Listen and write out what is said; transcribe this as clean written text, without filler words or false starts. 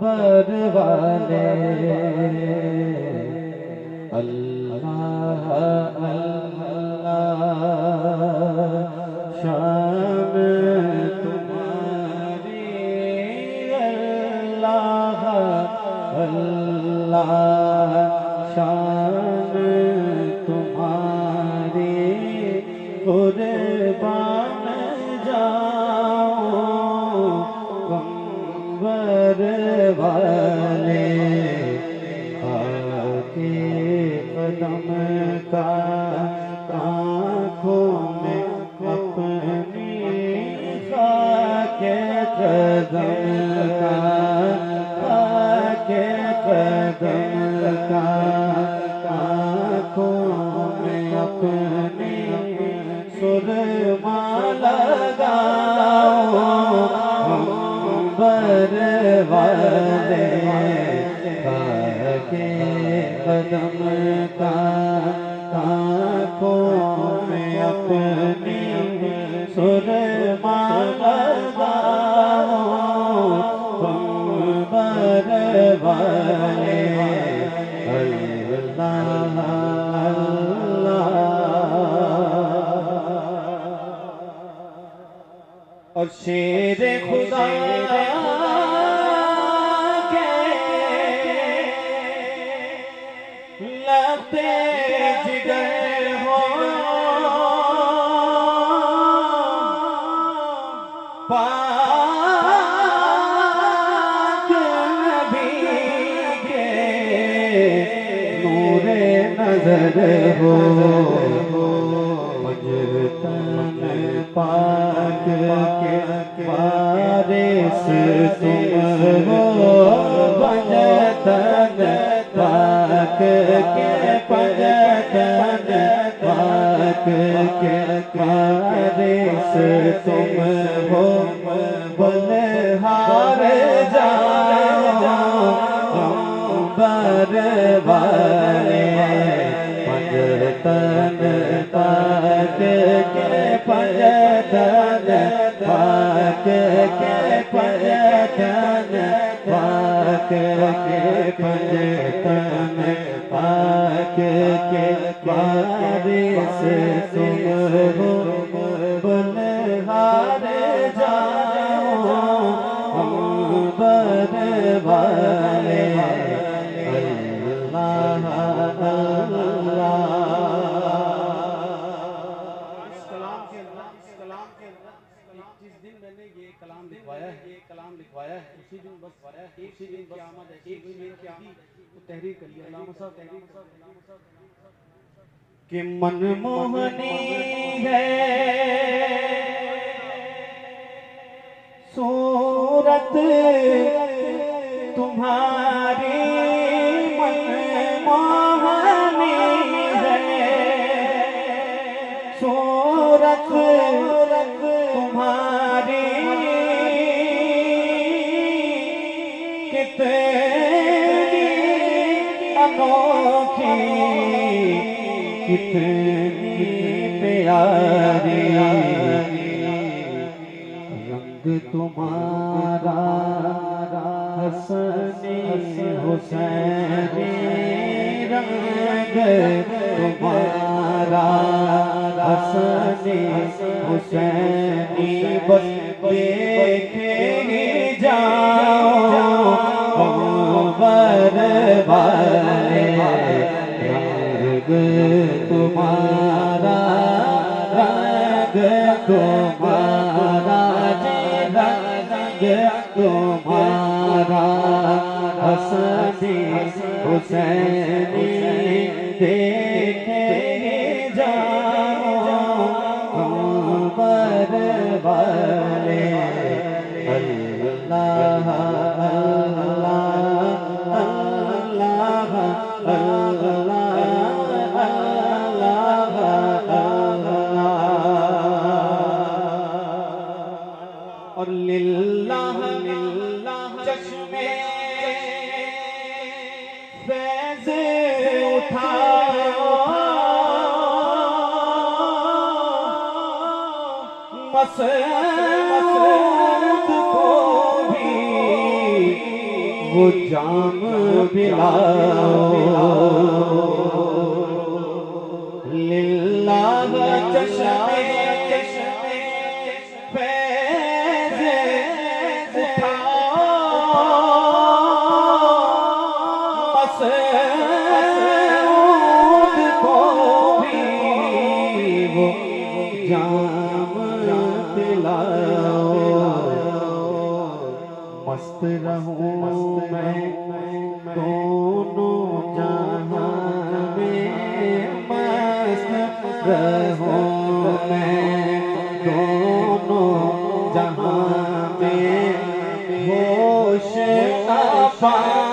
बर वाले अल्लाह अल्लाह शान तुम्हारी अल्लाह अल्लाह शान तुम्हारी कुर्बान जाओ कंवर वाले आके कदम का आँखों में अपनी खाके कदम का खाके कदम का आँखों में अपनी सुरमा लगाओ बर वाले के कदम का आँखों में अपनी सुरमा लगाओ बर वाले अल्लाह और शेर खुदा के लगते जिगर हो पाक नबी के नूरे नजर हो पंजतन पाक के वारिस तुम हो पंजतन पाक के पंजतन पाक के वारिस तुम हो बलहार जाओ बर वाले पंजतन पाक के पंजतन पाक के पंजतन पाक के पंजतन पाक के वारिस तुम हो बलहार जाओ बर वाले अल्लाह लिखवाया है उसी दिन बस उसी दिन क़यामत है एक दिन की आमद तो तहरीर करिए अल्लाह साहब तहरीर कि मनमोहनी है सूरत तुम्हारी मनमोहनी है सूरत तुम्हारी कितनी अनोखी कितनी प्यारी रंग तुम्हारा हसनी हुसैनी रंग तुम्हारा हसनी हुसैनी बस देखे ही जाओ बर वाले रंग तुम्हारा रंग तुम्हारा रंग तुम्हारा हसनी हुसैनी देखे जाओ बर वाले अल्लाह और लिल्लाह चश्मे फैज़ उठाओ मसऊद को भी वो जाम पिलाओ लिल्लाह चश्मे फैज़ उठाओ मसऊद को भी वो जाम पिलाओ मस्त रहूं मैं दोनों जहां में मस्त रहूं मैं दोनों जहां में होश ना पाऊं